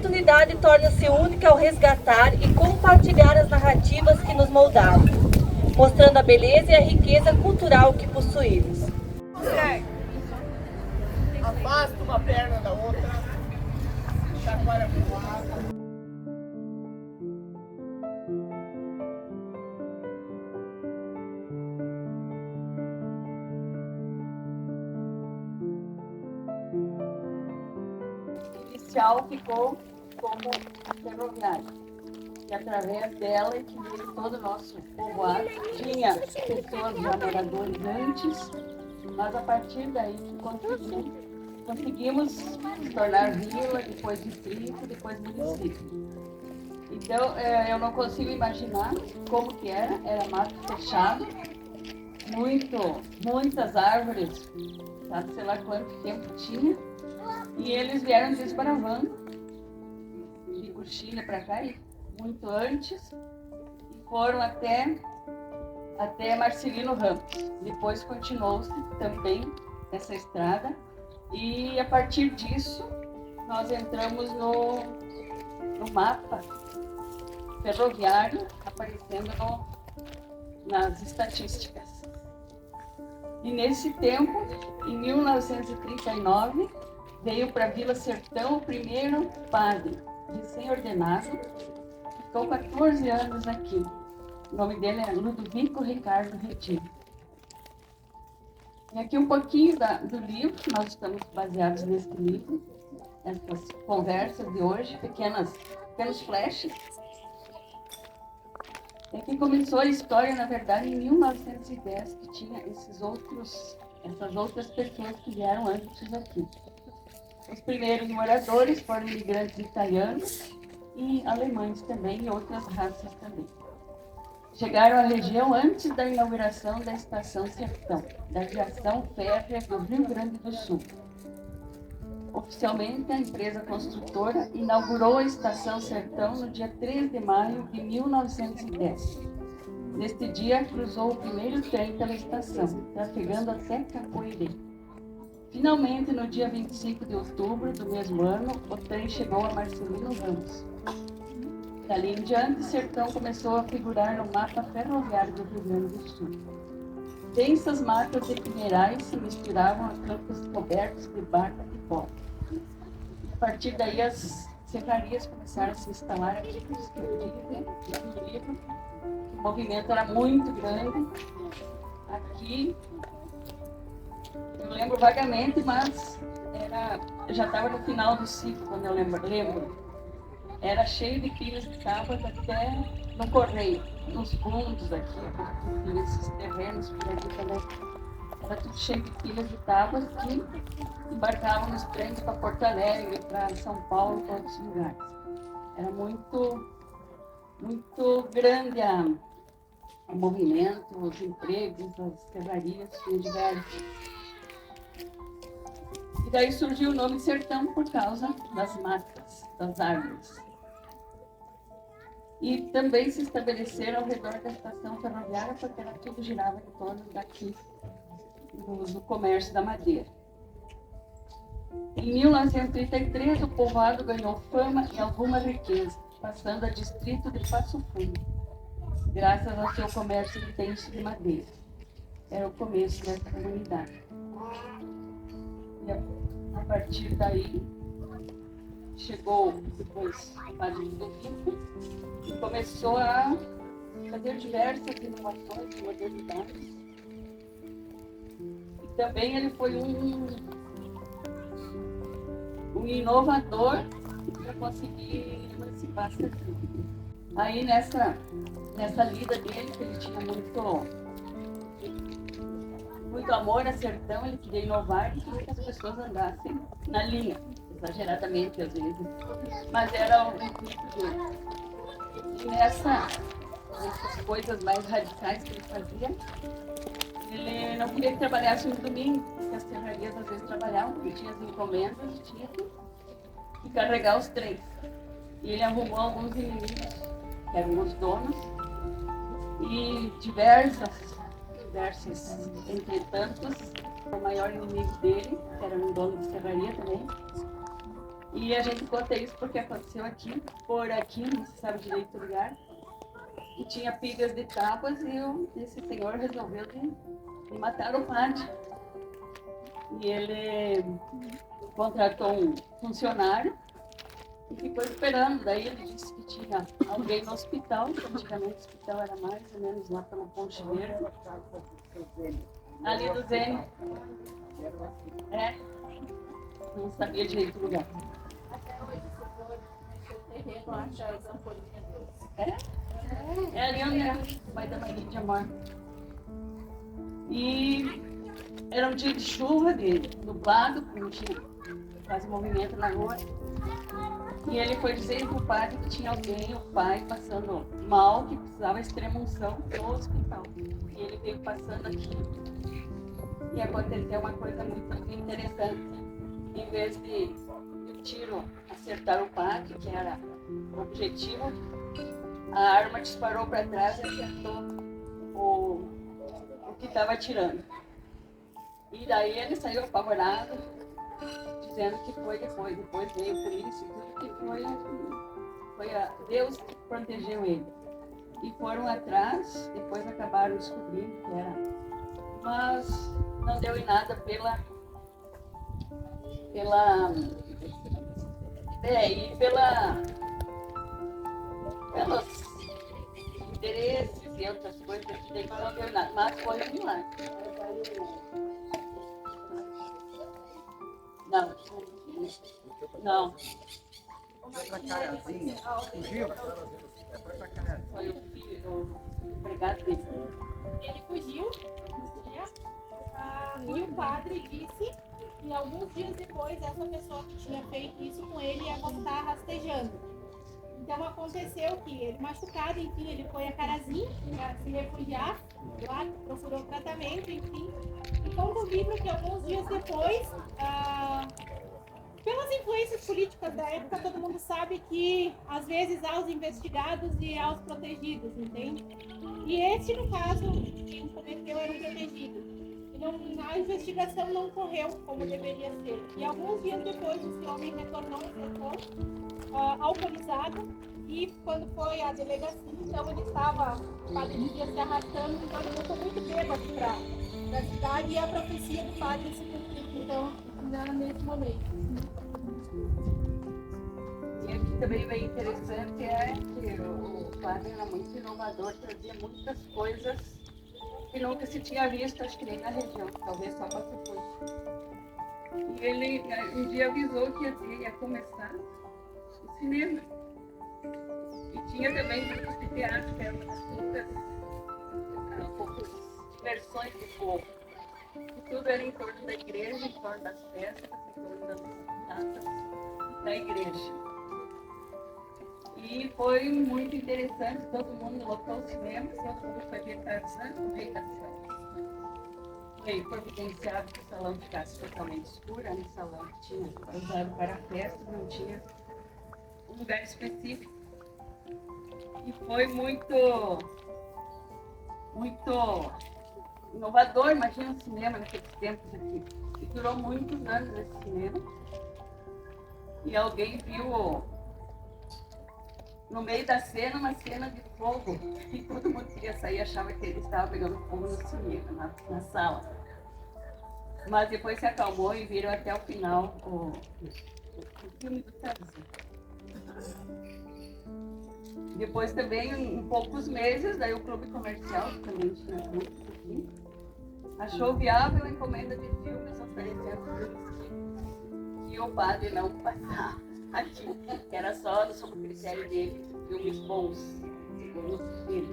oportunidade torna-se única ao resgatar e compartilhar as narrativas que nos moldaram, mostrando a beleza e a riqueza cultural que possuímos. Afasta uma perna da outra, chacoalha pro lado. Inicial ficou como ferroviária, e através dela que veio todo o nosso povoado. Tinha pessoas já moradores antes, mas a partir daí conseguimos nos tornar vila, depois distrito, depois município. Então eu não consigo imaginar como que era mato fechado, muitas árvores, sabe, sei lá quanto tempo tinha. E eles vieram desbravando de Coxilha para cá, muito antes, e foram até Marcelino Ramos. Depois continuou-se também essa estrada, e a partir disso nós entramos no mapa ferroviário, aparecendo nas estatísticas. E nesse tempo, em 1939, veio para Vila Sertão o primeiro padre recém-ordenado, ficou 14 anos aqui. O nome dele é Ludovico Ricardo Retiro. E aqui um pouquinho do livro, nós estamos baseados nesse livro, essas conversas de hoje, pequenos flashes. E aqui começou a história, na verdade, em 1910, que tinha essas outras pessoas que vieram antes aqui. Os primeiros moradores foram imigrantes italianos e alemães também, e outras raças também. Chegaram à região antes da inauguração da Estação Sertão, da aviação férrea do Rio Grande do Sul. Oficialmente, a empresa construtora inaugurou a Estação Sertão no dia 3 de maio de 1910. Neste dia, cruzou o primeiro trem pela estação, trafegando até Capoeirê. Finalmente, no dia 25 de outubro do mesmo ano, o trem chegou a Marcelino Ramos. Dali em diante, Sertão começou a figurar no mapa ferroviário do Rio Grande do Sul. Densas matas de pinheirais se misturavam a campos cobertos de barca e pó. A partir daí, as serrarias começaram a se instalar aqui, por isso que eu digo, no livro. O movimento era muito grande. Aqui, eu lembro vagamente, mas já estava no final do ciclo, quando eu lembro. Era cheio de pilhas de tábuas até no correio, nos fundos aqui, nesses terrenos por aqui também. Era tudo cheio de pilhas de tábuas que embarcavam nos trens para Porto Alegre, para São Paulo, para outros lugares. Era muito grande o movimento, os empregos, as serrarias, diversos. E daí surgiu o nome Sertão por causa das matas, das árvores. E também se estabeleceram ao redor da estação ferroviária, porque ela tudo girava em torno daqui, do comércio da madeira. Em 1933, o povoado ganhou fama e alguma riqueza, passando a distrito de Passo Fundo, graças ao seu comércio intenso de madeira. Era o começo dessa comunidade. E a partir daí, chegou depois o padre Ludovico e começou a fazer diversas inovações de modernidades. E também ele foi um inovador para conseguir emancipar Sertão. Aí nessa lida dele, que ele tinha muito amor a Sertão, ele queria inovar e queria que as pessoas andassem na linha, exageradamente às vezes, mas era o intuito dele. E nessas coisas mais radicais que ele fazia, ele não queria que trabalhasse no domingo, porque as serrarias às vezes trabalhavam, porque tinha as encomendas, tinha que carregar os trens. E ele arrumou alguns inimigos, que eram os donos, e diversos entretantos, o maior inimigo dele, que era um dono de serraria também, E a gente conta isso porque aconteceu aqui, por aqui, não se sabe direito o lugar. E tinha pilhas de tábuas e esse senhor resolveu de matar o padre. E ele contratou um funcionário e ficou esperando. Daí ele disse que tinha alguém no hospital, que antigamente o hospital era mais ou menos lá pelo Ponte Verde. Ali do Zene. É. Não sabia direito o lugar. Até hoje, se for no terreno, acha as ampolinhas doces. É ali onde é o pai da Maria de Amor. E era um dia de chuva, de nublado, não tinha quase movimento na rua. E ele foi dizer pro padre que tinha alguém, o pai, passando mal, que precisava extrema-unção no hospital. E ele veio passando aqui. E aconteceu uma coisa muito interessante. Em vez de o tiro acertar o padre, que era o objetivo, a arma disparou para trás e acertou o que estava atirando. E daí ele saiu apavorado, dizendo que foi depois. Depois veio a polícia e tudo, que foi Deus que protegeu ele. E foram atrás, depois acabaram descobrindo que era. Mas não deu em nada pelos interesses e outras coisas que tem que não deu nada, mas foi um milagre. Não. Foi o empregado dele. Ele fugiu e o padre disse que alguns dias depois essa pessoa que tinha feito isso com ele ia voltar rastejando. Então aconteceu que ele machucado, enfim, ele foi a Carazinho para se refugiar, lá procurou tratamento, enfim. E conta o livro que alguns dias depois, pelas influências políticas da época, todo mundo sabe que às vezes há os investigados e há os protegidos, entende? E esse, no caso, quem cometeu era um protegido. A investigação não correu como deveria ser. E alguns dias depois, esse homem retornou ao setor, alcoolizado, e quando foi à delegacia, então ele estava, o padre dizia, se arrastando, então ele voltou muito bêbado para a cidade, e a profecia do padre se cumpriu, então, nesse momento. E aqui também bem interessante que o padre era muito inovador, trazia muitas coisas que nunca se tinha visto, acho que nem na região, talvez só para depois. E ele um dia avisou que ia começar o cinema. E tinha também grupos de teatro, que era uma das poucas diversões do povo. E tudo era em torno da igreja, em torno das festas, em torno das datas da igreja. E foi muito interessante, todo mundo lotou o cinema, seu público foi ver Tarzan, o Rei da Selva. Foi providenciado que o salão ficasse totalmente escuro, era um salão que tinha usado para festas, não tinha um lugar específico. E foi muito inovador, imagina o cinema naqueles tempos aqui. E durou muitos anos esse cinema. E alguém viu no meio da cena, uma cena de fogo, e todo mundo queria sair, achava que ele estava pegando fogo no cinema, na sala. Mas depois se acalmou e viram até o final o filme do Tarzan. Depois também, em poucos meses, daí o clube comercial, que também tinha muitos aqui, achou viável a encomenda de filmes, oferecendo filmes que o padre não passava aqui, que era só sob o critério dele, filmes bons, segundo ele.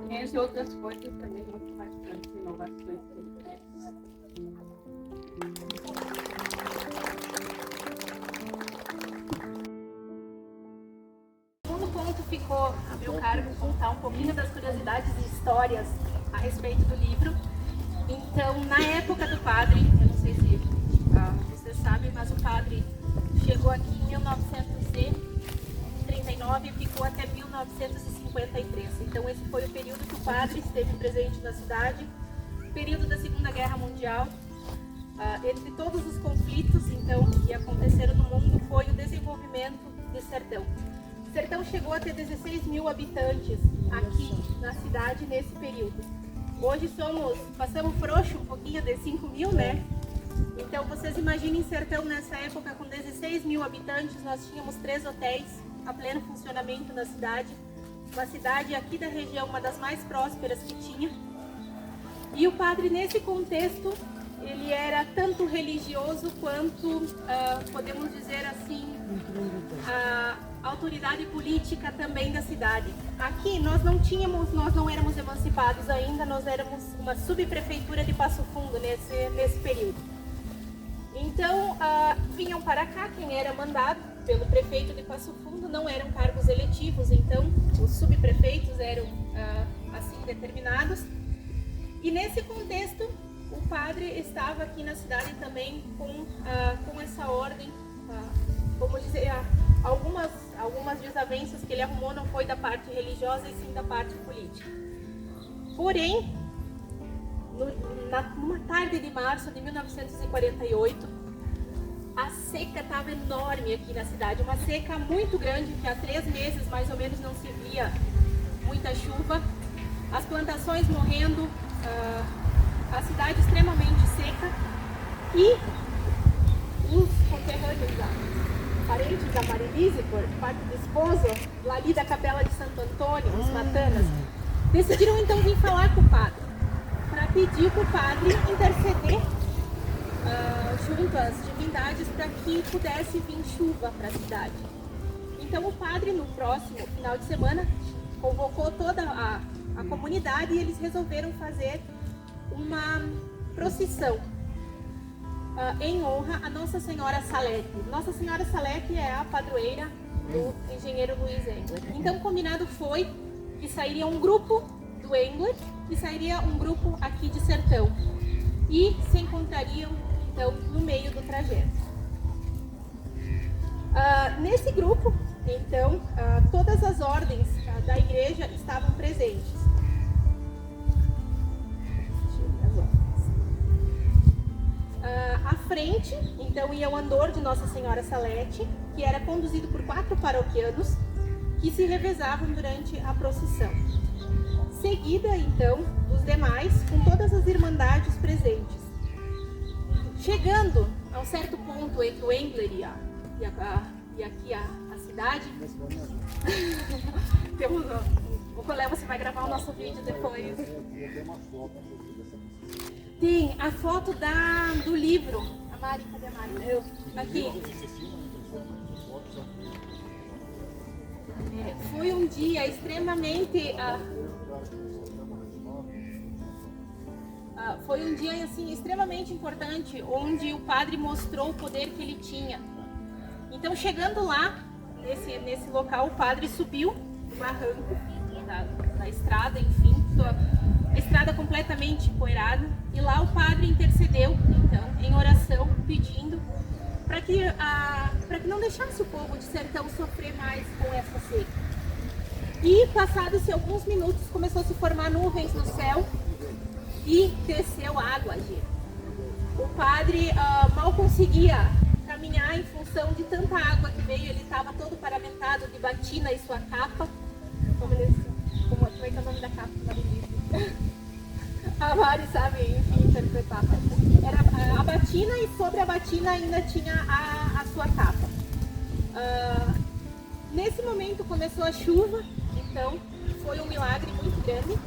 E entre outras coisas também muito marcantes, inovações que ele fez. O segundo ponto ficou a meu cargo contar um pouquinho das curiosidades e histórias a respeito do livro. Então, na época do padre, eu não sei se vocês sabem, mas o padre chegou aqui em 1939 e ficou até 1953. Então esse foi o período que o padre esteve presente na cidade, período da Segunda Guerra Mundial. entre todos os conflitos então, que aconteceram no mundo, foi o desenvolvimento do Sertão. O Sertão chegou a ter 16 mil habitantes aqui na cidade nesse período. Hoje passamos frouxo um pouquinho de 5 mil, né? Então vocês imaginem Sertão nessa época com 16 mil habitantes, nós tínhamos 3 hotéis a pleno funcionamento na cidade. Uma cidade aqui da região, uma das mais prósperas que tinha. E o padre, nesse contexto, ele era tanto religioso quanto, podemos dizer assim, a autoridade política também da cidade. Aqui nós não éramos emancipados ainda, nós éramos uma subprefeitura de Passo Fundo nesse período. Então, vinham para cá quem era mandado pelo prefeito de Passo Fundo, não eram cargos eletivos, então os subprefeitos eram assim determinados. E nesse contexto, o padre estava aqui na cidade também com essa ordem, como dizer, algumas desavenças que ele arrumou não foi da parte religiosa e sim da parte política. Porém, numa tarde de março de 1948, a seca estava enorme aqui na cidade, uma seca muito grande, que há 3 meses mais ou menos não se via muita chuva, as plantações morrendo, a cidade extremamente seca, e os conterrâneos, parentes da Marilise, por parte do esposo, lá ali da Capela de Santo Antônio, os Matanas, decidiram então vir falar com o padre, para pedir para o padre interceder junto às divindades para que pudesse vir chuva para a cidade. Então o padre, no próximo final de semana, convocou toda a comunidade e eles resolveram fazer uma procissão em honra a Nossa Senhora Salete. Nossa Senhora Salete é a padroeira do engenheiro Luiz Engler. Então o combinado foi que sairia um grupo do Engler e sairia um grupo aqui de Sertão. E se encontrariam então no meio do trajeto. Nesse grupo, então, todas as ordens da igreja estavam presentes. À frente, então, ia o andor de Nossa Senhora Salete, que era conduzido por 4 paroquianos que se revezavam durante a procissão. Seguida, então, os demais, com todas as irmandades presentes. Chegando a um certo ponto entre o Engler e aqui a cidade, o colega, você vai gravar o nosso vídeo depois. Tem a foto do livro. A Mari, cadê a Mari? Aqui. Foi um dia extremamente... foi um dia assim, extremamente importante, onde o padre mostrou o poder que ele tinha. Então, chegando lá, nesse local, o padre subiu o barranco da estrada, enfim, a estrada completamente empoeirada, e lá o padre intercedeu, então, em oração, pedindo para que não deixasse o povo de Sertão sofrer mais com essa seca. E, passados alguns minutos, começou a se formar nuvens no céu e desceu água, gente. O padre mal conseguia caminhar em função de tanta água que veio, ele estava todo paramentado de batina e sua capa. Como é que é o nome da capa? A Mari sabe, enfim, interpretar. Era a batina e sobre a batina ainda tinha a sua capa. Nesse momento começou a chuva, então foi um milagre muito grande,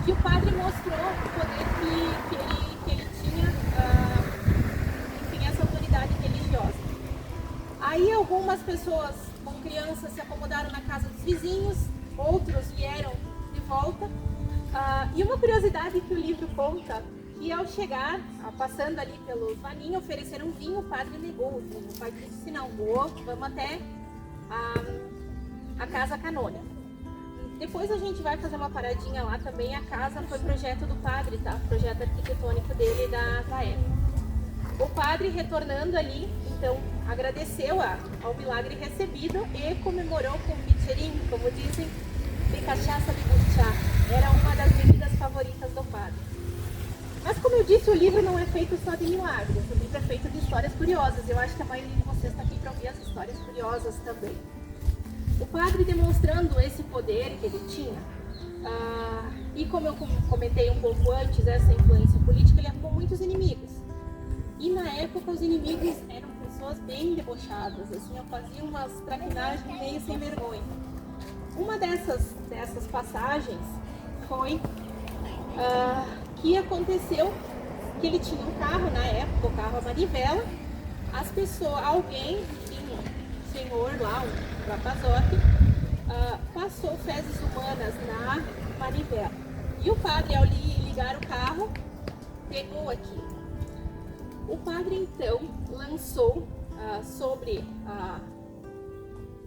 que o padre mostrou o poder que ele tinha, enfim, essa autoridade religiosa. Aí algumas pessoas com crianças se acomodaram na casa dos vizinhos, outros vieram de volta. E uma curiosidade que o livro conta, que ao chegar, passando ali pelo vaninho, ofereceram vinho, o padre negou o vinho. O padre disse, não, vamos até a casa canônica. Depois a gente vai fazer uma paradinha lá também. A casa foi projeto do padre, tá? Projeto arquitetônico dele da época. O padre, retornando ali, então agradeceu ao milagre recebido e comemorou com bicheirinho, como dizem, de cachaça de buchá. Era uma das bebidas favoritas do padre. Mas como eu disse, o livro não é feito só de milagres, o livro é feito de histórias curiosas. Eu acho que a maioria de vocês está aqui para ouvir as histórias curiosas também. O padre, demonstrando esse poder que ele tinha, e como eu comentei um pouco antes, essa influência política, ele arrumou muitos inimigos. E na época os inimigos eram pessoas bem debochadas, assim, faziam umas traquinagens meio sem vergonha. Uma dessas passagens foi que aconteceu que ele tinha um carro na época, o carro a manivela. Alguém, um senhor lá, um rapazote, passou fezes humanas na manivela. E o padre, ao ligar o carro, pegou aquilo. O padre então lançou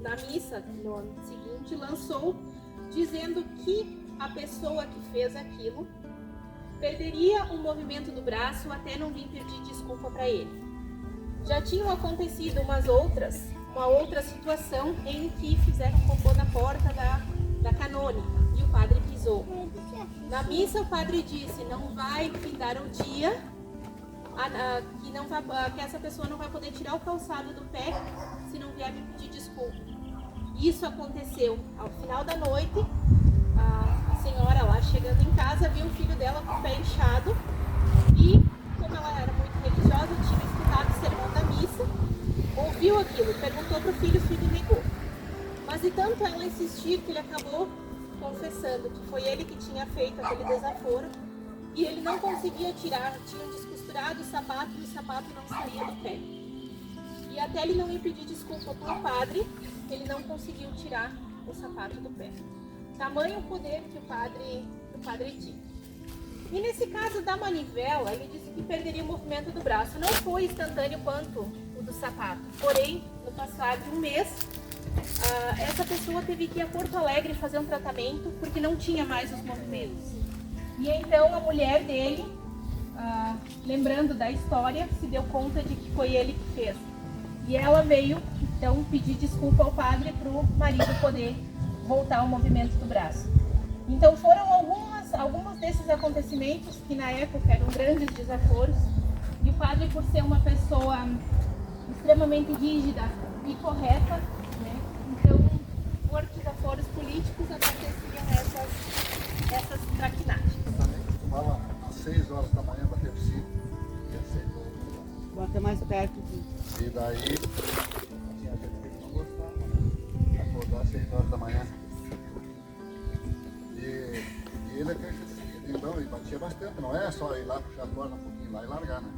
na missa no ano seguinte, dizendo que a pessoa que fez aquilo perderia o movimento do braço até não vir pedir desculpa para ele. Já tinham acontecido uma outra situação em que fizeram cocô na porta da canônica e o padre pisou. Na missa o padre disse: não vai findar o dia que essa pessoa não vai poder tirar o calçado do pé se não vier me pedir desculpa. Isso aconteceu ao final da noite. A senhora lá chegando em casa viu o filho dela com o pé inchado e, como ela era muito religiosa, tinha escutado o sermão da missa, ouviu aquilo, perguntou para o filho negou. Mas de tanto ela insistir que ele acabou confessando que foi ele que tinha feito aquele desaforo e ele não conseguia tirar, tinham descosturado o sapato e o sapato não saía do pé. E até ele não ir pedir desculpa para o padre, ele não conseguiu tirar o sapato do pé. Tamanho o poder que o padre tinha. E nesse caso da manivela, ele disse que perderia o movimento do braço. Não foi instantâneo quanto o do sapato. Porém, no passar de um mês, essa pessoa teve que ir a Porto Alegre fazer um tratamento porque não tinha mais os movimentos. E então a mulher dele, lembrando da história, se deu conta de que foi ele que fez. E ela veio então pedir desculpa ao padre para o marido poder voltar ao movimento do braço. Então foram alguns desses acontecimentos que na época eram grandes desaforos, e o padre, por ser uma pessoa extremamente rígida e correta, né, então por desaforos políticos aconteciam essas traquinagens. Também costumava às 6 horas da manhã bater o sino, e às 6 horas da manhã. Bota mais perto. E daí tinha gente que não gostava, né? Acordar às 6 horas da manhã. E ele então, ele batia bastante, não é só ir lá puxar a corda um pouquinho lá e largar, né?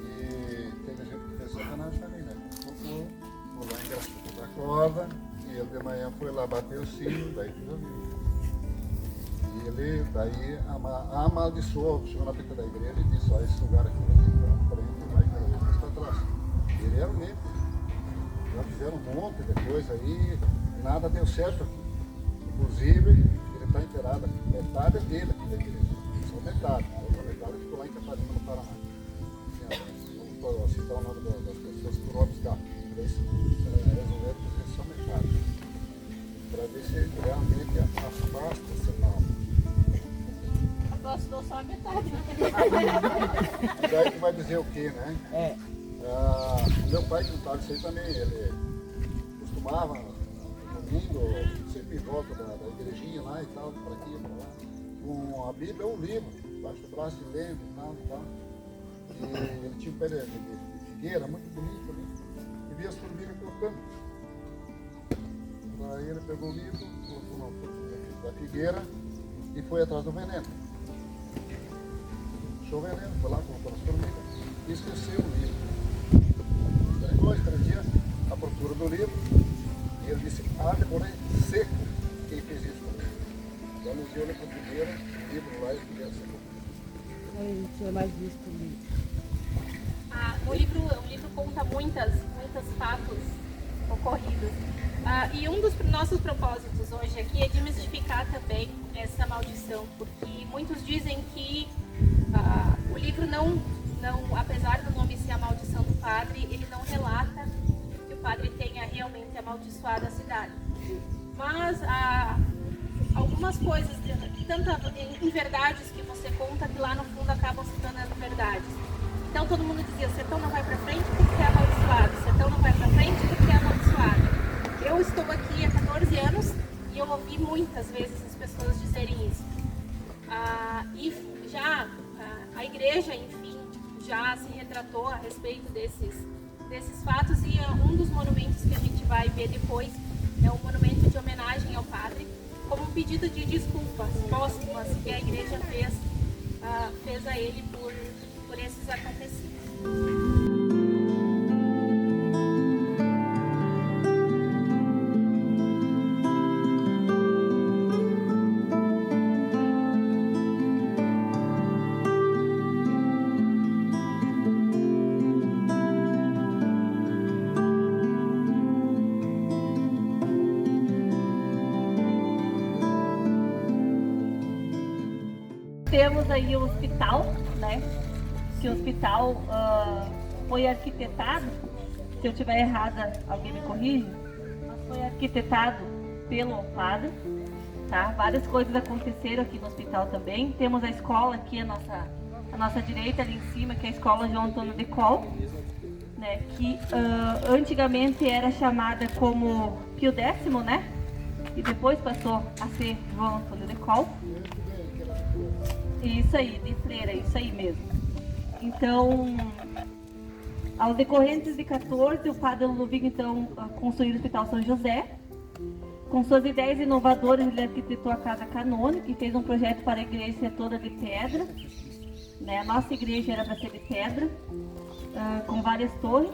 E teve gente que fez sacanagem também, né? Foi lá engraçado a corda, e ele de manhã foi lá bater o sino, daí resolveu. E ele daí amaldiçoou, chegou na frente da igreja e disse: ó, esse lugar aqui vai ficar na frente, vai cada vez mais para trás. Ele era o mesmo. Já fizeram um monte de coisa aí, nada deu certo aqui. Inclusive, ele está inteirado aqui, metade dele aqui da igreja, só metade. A outra metade ficou lá em Catarina, no Paraná. Vamos citar o nome das pessoas por obstáculo. Eles resolveram fazer só metade, para ver se realmente afasta esse mal. Agora se dou só a metade. E daí tu vai dizer o quê, né? Meu pai contava isso aí também, ele costumava, no domingo, sempre em volta da igrejinha lá e tal, para aqui e para lá, com a Bíblia ou um livro, embaixo do braço, lendo e tal e tal. E ele tinha um pé de figueira muito bonito ali, e via as formigas cortando. Daí ele pegou o livro, colocou na figueira e foi atrás do veneno. Achou o veneno, foi lá, colocou nas formigas e esqueceu o livro. Daí 2, 3 dias à procura do livro, e ele disse: porém seco quem fez isso comigo. Então ele deu para a figueira, o livro lá e a figueira secou. Isso é mais visto no livro. O livro conta muitos fatos ocorridos. E um dos nossos propósitos hoje aqui é desmistificar também essa maldição, porque muitos dizem que o livro não, apesar do nome ser a maldição do padre, ele não relata que o padre tenha realmente amaldiçoado a cidade. Mas algumas coisas, tanto em verdades que você conta que lá no fundo acabam se tornando verdades. Então todo mundo dizia, o sertão não vai para frente porque é amaldiçoado, o sertão não vai para frente porque é amaldiçoado. Eu estou aqui há 14 anos e eu ouvi muitas vezes as pessoas dizerem isso. E já a igreja, enfim, já se retratou a respeito desses fatos, e um dos monumentos que a gente vai ver depois é um monumento de homenagem ao padre, como um pedido de desculpas póstumas que a igreja fez a ele por esses acontecidos. Temos aí o hospital, né? Que o hospital foi arquitetado, se eu estiver errada, alguém me corrige, mas foi arquitetado pelo padre, tá? Várias coisas aconteceram aqui no hospital também. Temos a escola aqui, a nossa direita ali em cima, que é a escola João Antônio de Col, né? Que antigamente era chamada como Pio X, né? E depois passou a ser João Antônio de Col. Isso aí, de freira, isso aí mesmo. Então, aos decorrentes de 14, o padre Ludovico, então, construiu o Hospital São José. Com suas ideias inovadoras, ele arquitetou a Casa Canônica e fez um projeto para a igreja ser toda de pedra. Né? A nossa igreja era para ser de pedra, com várias torres,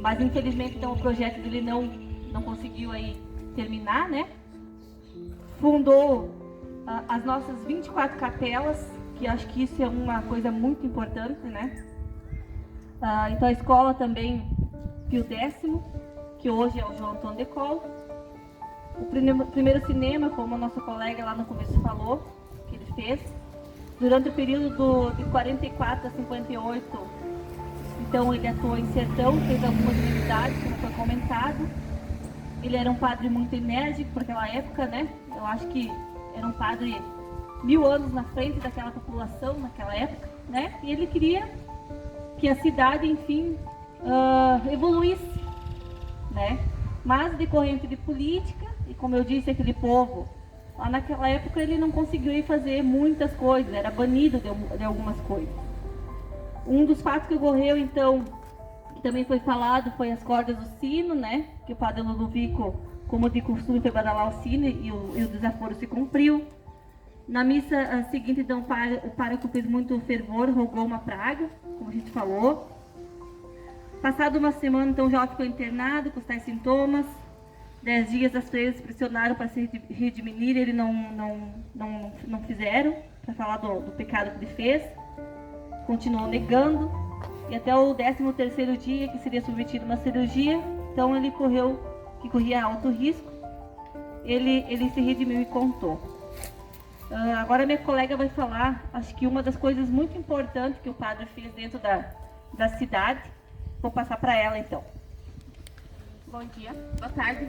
mas infelizmente então, o projeto dele não conseguiu aí terminar, né? Fundou as nossas 24 capelas, que acho que isso é uma coisa muito importante, né? Então a escola também, Pio X, que hoje é o João Antônio de Col. O primeiro cinema, como a nossa colega lá no começo falou, que ele fez. Durante o período de 44 a 58, então ele atuou em Sertão, fez algumas atividades, como foi comentado. Ele era um padre muito enérgico por aquela época, né? Eu acho que era um padre 1000 anos na frente daquela população naquela época, né? E ele queria que a cidade, enfim, evoluísse, né? Mas decorrente de política, e como eu disse, aquele povo, lá naquela época ele não conseguiu ir fazer muitas coisas, era banido de algumas coisas. Um dos fatos que ocorreu, então, que também foi falado, foi as cordas do sino, né? Que o padre Ludovico, como de costume, foi badalar o sino e o desaforo se cumpriu. Na missa seguinte, então, o pároco fez muito fervor, rogou uma praga, como a gente falou. Passado uma semana, então, já ficou internado com os tais sintomas. 10 dias as freiras pressionaram para se redimir, ele não fizeram, para falar do pecado que ele fez. Continuou negando. E até o 13º dia, que seria submetido a uma cirurgia, então ele corria alto risco, ele se redimiu e contou. Agora minha colega vai falar, acho que uma das coisas muito importantes que o padre fez dentro da cidade. Vou passar para ela então. Bom dia, boa tarde.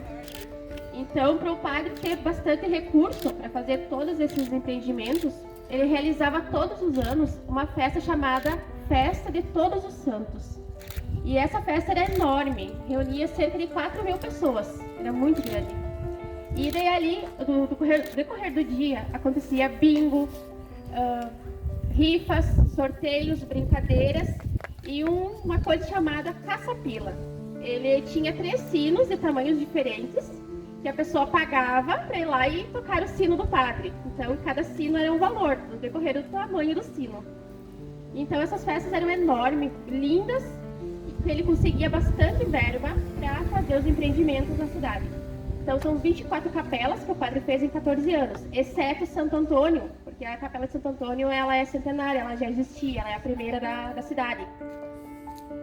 Então, para o padre ter bastante recurso para fazer todos esses empreendimentos, ele realizava todos os anos uma festa chamada Festa de Todos os Santos. E essa festa era enorme, reunia cerca de 4.000 pessoas, era muito grande. E daí ali, no decorrer do dia, acontecia bingo, rifas, sorteios, brincadeiras e uma coisa chamada caça-pila. Ele tinha 3 sinos de tamanhos diferentes, que a pessoa pagava para ir lá e tocar o sino do padre. Então, cada sino era um valor, no decorrer do tamanho do sino. Então, essas festas eram enormes, lindas, e ele conseguia bastante verba para fazer os empreendimentos na cidade. Então, são 24 capelas que o padre fez em 14 anos, exceto Santo Antônio, porque a capela de Santo Antônio ela é centenária, ela já existia, ela é a primeira da cidade.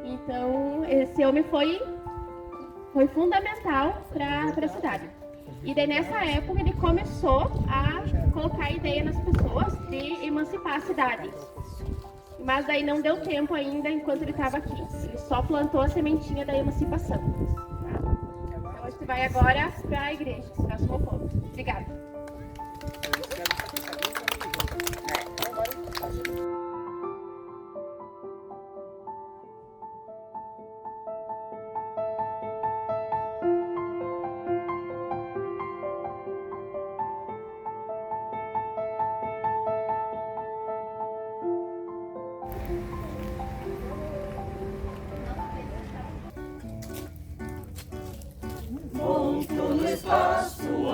Então, esse homem foi fundamental para a cidade. E daí, nessa época, ele começou a colocar a ideia nas pessoas de emancipar a cidade. Mas daí não deu tempo ainda enquanto ele estava aqui. Ele só plantou a sementinha da emancipação. Tá? Então, a gente vai agora para a igreja, próximo ponto. Obrigada.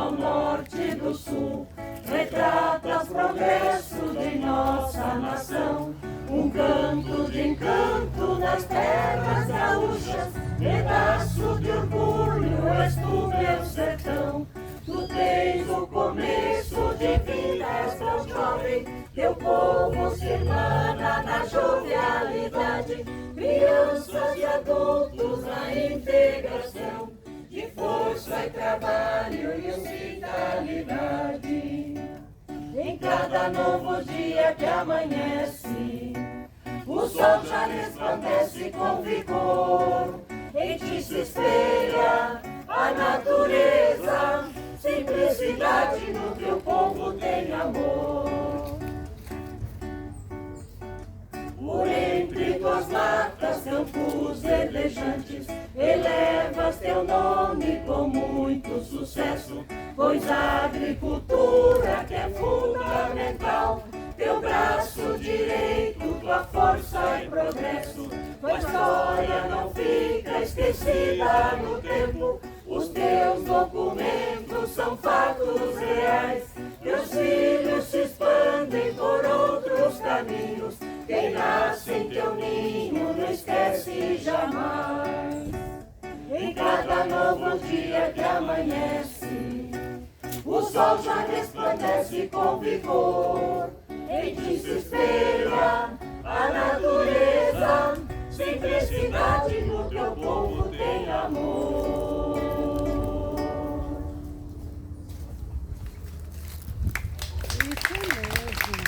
ao norte do sul, retrata o progresso de nossa nação. Um canto de encanto nas terras gaúchas, pedaço de orgulho és tu, meu sertão. Tu tens o começo de vida, és tão jovem, teu povo se irmana na jovialidade, crianças e adultos na integração, de força e trabalho e hospitalidade. Em cada novo dia que amanhece, o sol já resplandece com vigor, em ti se espelha a natureza, simplicidade no teu povo tem amor. Por entre tuas matas, campos verdejantes, elevas teu nome com muito sucesso, pois a agricultura que é fundamental, teu braço direito, tua força e progresso, tua história não fica esquecida no tempo, os teus documentos são fatos reais, teus filhos se expandem por outros caminhos, quem nasce em teu ninho não esquece jamais. Em cada novo dia que amanhece, o sol já resplandece com vigor, em ti se espelha a natureza, simplicidade no teu povo tem amor. Isso mesmo.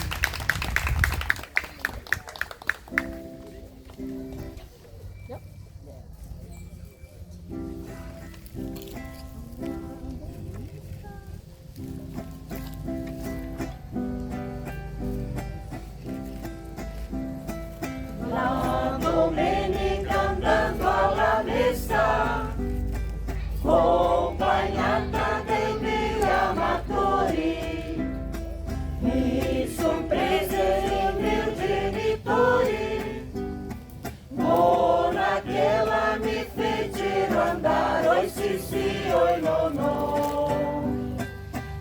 La domenica andando alla messa, accompagnata dai miei amatori, mi sorprese i miei genitori, mona che la mi fecero andare, oi sì sì, oi no no,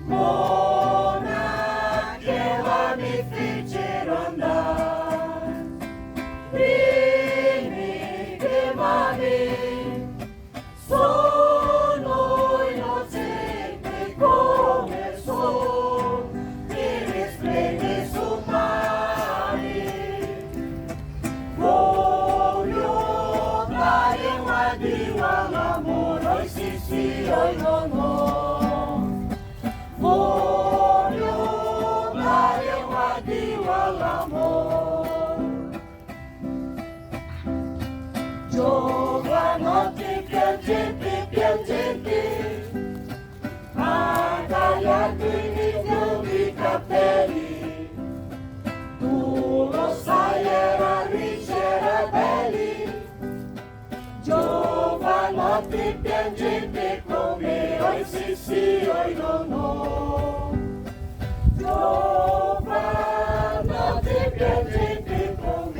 mona che la mi fecero andare. Primi chiamami, sono innocente come sono, mi risplende su mari. Voglio dare un addio all'amore, oi sì sì, oi no no. Voglio dare un addio all'amore. Giovanotti piangenti, piangenti, tagliati i lunghi capelli, tu lo sai era ricci, era belli. Giovanotti piangenti come, oi sì sì, oi no no. Giovanotti piangenti come.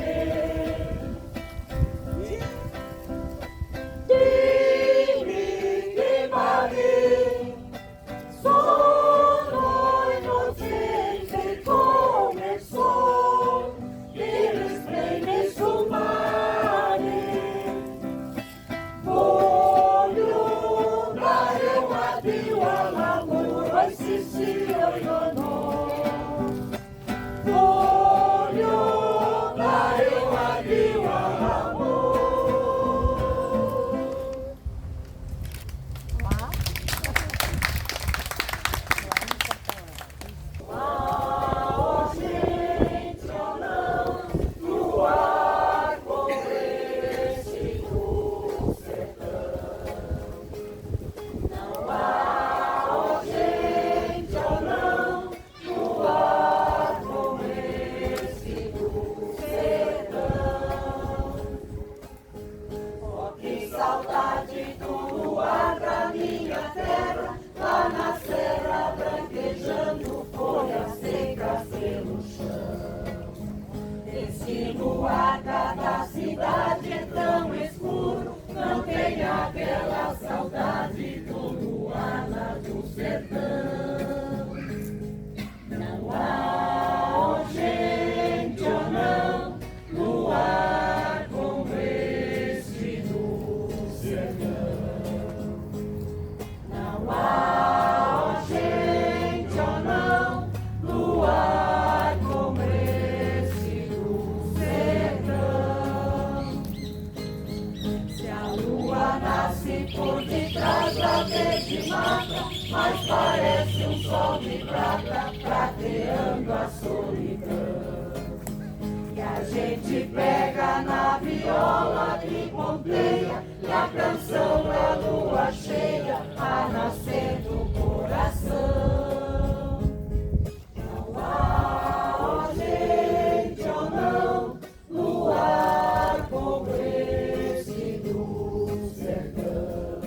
Dimmi che mali, sono innocente come sono, ti risplende sul mare. Voglio dare un addio all'amore, oi sì sì, oi no no. Voglio vem por detrás da verde mata, mas parece um sol de prata, prateando a solidão. E a gente pega na viola que ponteia, e a canção da lua cheia a nascer do coração. Não há, ó gente, ou não, luar como esse do sertão.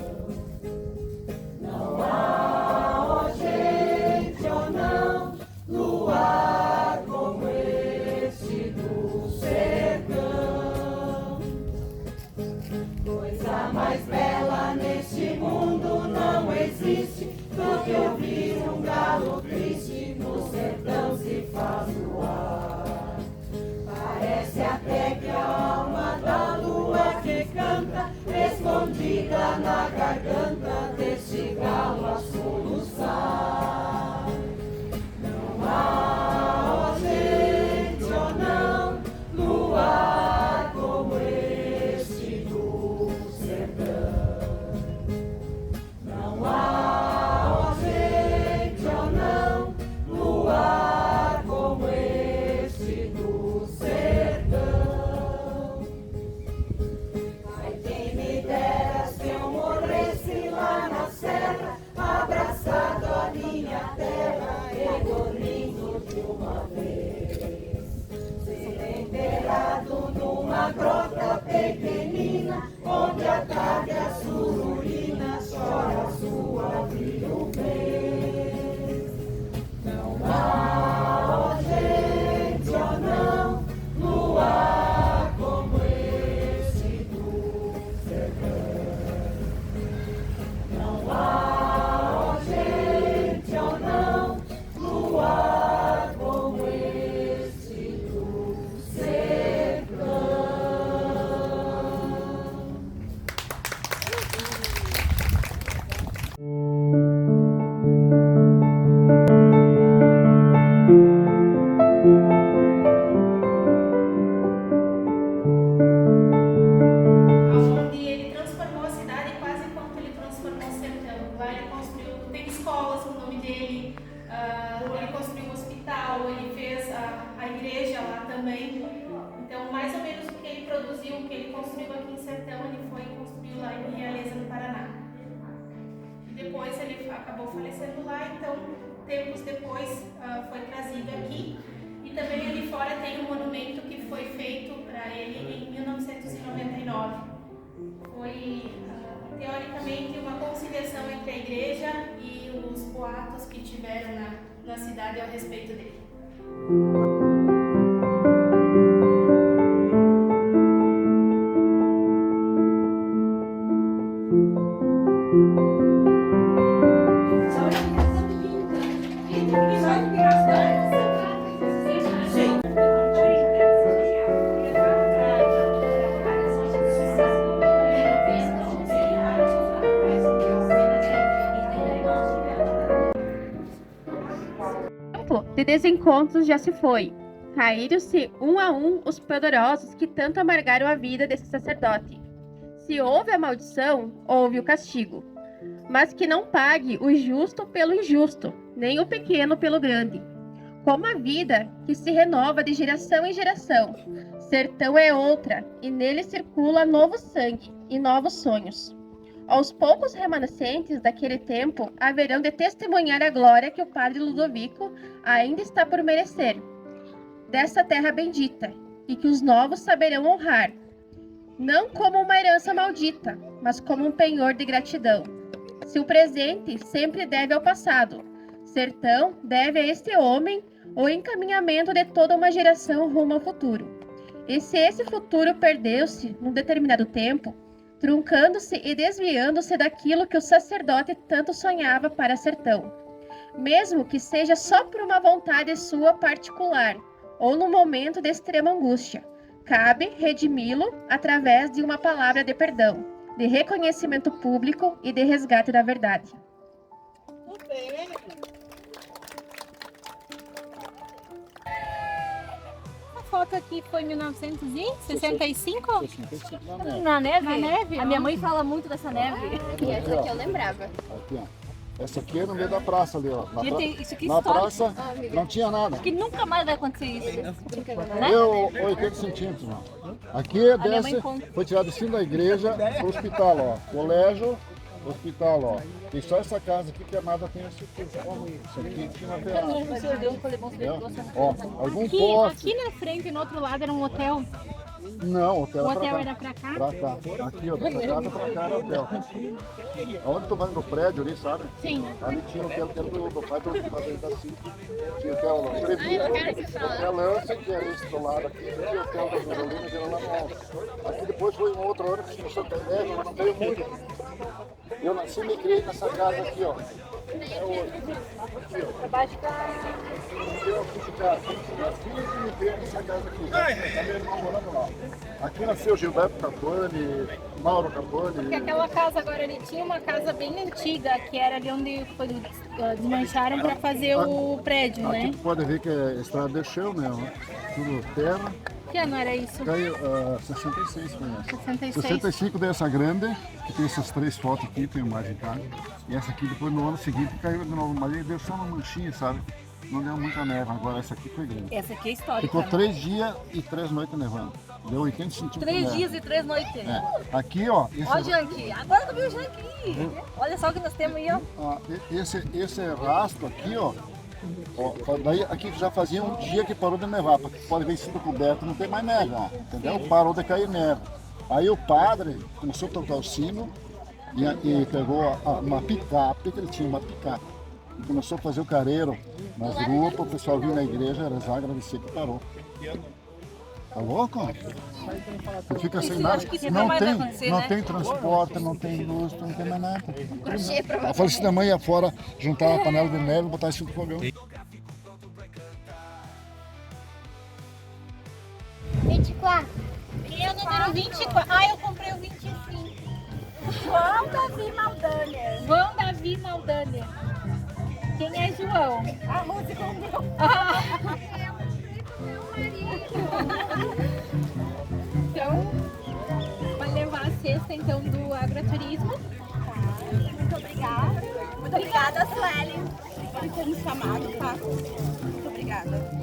Não há, ó gente, ou não, luar como esse do sertão. Coisa mais bela neste mundo não existe do que ouvir um galo triste no sertão se faz voar. Parece até que a alma da lua que canta, escondida na garganta deste galo a soluçar. Não há, ó gente, ou não, luar como este do sertão. Não há, ó gente, ou não, luar como este do sertão. Ai, quem me dera se eu morresse lá na serra, abraçado à minha terra e dormindo de uma vez. Ser enterrado numa grota pequenina, onde a tarde a sururina chora a sua viuvez. Não há, ó gente, ou não, luar como esse do sertão. Não há, ó gente, ou não, luar como esse do sertão. Onde ele transformou a cidade quase quanto ele transformou o sertão. Lá ele construiu, tem escolas no nome dele, ele construiu um hospital, ele fez a igreja lá também. Então, mais ou menos o que ele produziu, o que ele construiu aqui em Sertão, ele foi construir lá em Realeza, no Paraná. E depois ele acabou falecendo lá, então, tempos depois foi trazido aqui. E também ali fora tem um monumento que foi feito para ele em 1999. Foi, teoricamente, uma conciliação entre a igreja e os boatos que tiveram na cidade ao respeito dele. De desencontros já se foi. Caíram-se um a um os poderosos que tanto amargaram a vida desse sacerdote. Se houve a maldição, houve o castigo. Mas que não pague o justo pelo injusto, nem o pequeno pelo grande. Como a vida que se renova de geração em geração, Sertão é outra, e nele circula novo sangue e novos sonhos. Aos poucos remanescentes daquele tempo haverão de testemunhar a glória que o padre Ludovico ainda está por merecer, dessa terra bendita, e que os novos saberão honrar, não como uma herança maldita, mas como um penhor de gratidão. Se o presente sempre deve ao passado, Sertão deve a este homem o encaminhamento de toda uma geração rumo ao futuro. E se esse futuro perdeu-se num determinado tempo, truncando-se e desviando-se daquilo que o sacerdote tanto sonhava para Sertão, mesmo que seja só por uma vontade sua particular, ou no momento de extrema angústia, cabe redimi-lo através de uma palavra de perdão, de reconhecimento público e de resgate da verdade. Muito bem. foto aqui foi em 1965? 65 na neve. Na neve? Na neve, A ó. minha mãe fala muito dessa neve. E essa aqui eu lembrava. Aqui, ó. Essa aqui é no meio da praça ali, ó. Na, Isso aqui é na histórico. praça não tinha nada. Que nunca mais vai acontecer isso. Deu 80 centímetros, ó. Aqui minha mãe desce, conta. foi tirado de cima da igreja pro hospital, ó. Colégio, hospital, ó. Tem só essa casa aqui que a nada tem esse aqui. Isso aqui tinha uma beirada. O senhor deu um falei, bom, Entendeu? Ó, algum Aqui, poste. aqui na frente, no outro lado, era um hotel. Não, o hotel, O era hotel pra era pra cá? Pra cá. Aqui, ó, da casa pra cá era o hotel. Aonde tu vai no prédio ali, sabe? Sim. Ali tinha o hotel que era do pai do fazenda assim. Tinha o hotel Prefeito, hotel Lance, que era esse do lado aqui, e o hotel da Carolina, que era lá no alto. Aqui depois foi um outro ano que começou a ter neve, mas não veio muito. Eu nasci e me criei nessa casa aqui, ó. É hoje. Aqui, ó. Eu fui ficar aqui, nasci e me criei nessa casa aqui. Tá meu irmão morando lá. Aqui nasceu Gilberto Capone, Mauro Capone. Porque aquela casa agora ali tinha uma casa bem antiga, que era ali onde foi, desmancharam para fazer o prédio, Aqui né? tu pode ver que a estrada desceu, né? Ó. Tudo terra. Que ano era isso? Caiu 66, conhece? 66. 65 dessa grande, que tem essas 3 fotos aqui, tem mais em casa. E essa aqui depois no ano seguinte caiu de novo, mas ele deu só uma manchinha, sabe? Não deu muita neve, agora essa aqui foi grande. Essa aqui é histórica. Ficou né? 3 dias e 3 noites nevando. Deu 80 centímetros. 3 de neve. dias e 3 noites. É. Aqui, ó. Esse, Ó, Janky, agora tu viu o Janky. Olha só o que nós temos aí, ó. esse rastro aqui, ó. Daí aqui já fazia um dia que parou de nevar, porque pode ver em cima do coberto, não tem mais neve, ó, entendeu? Parou de cair neve. Aí o padre começou a tocar o sino e pegou uma picape, que ele tinha uma picape, e começou a fazer o careiro nas ruas, o pessoal viu na igreja, rezar, agradecer que parou. Tá louco? Tu fica sem nada, acho que isso nunca mais vai acontecer, não né? tem transporte, não tem luz, não tem mais nada. A falecida mãe ia fora, juntar a panela de neve e botar isso no fogão. 24. E o número 24. Ah, eu comprei o 25. João Davi Maldaner. João Davi Maldaner. Quem é João? A música é meu. Então, vai levar a cesta então do agroturismo. Muito obrigada. Muito obrigada, Sueli, por ter me chamado, tá? Muito obrigada.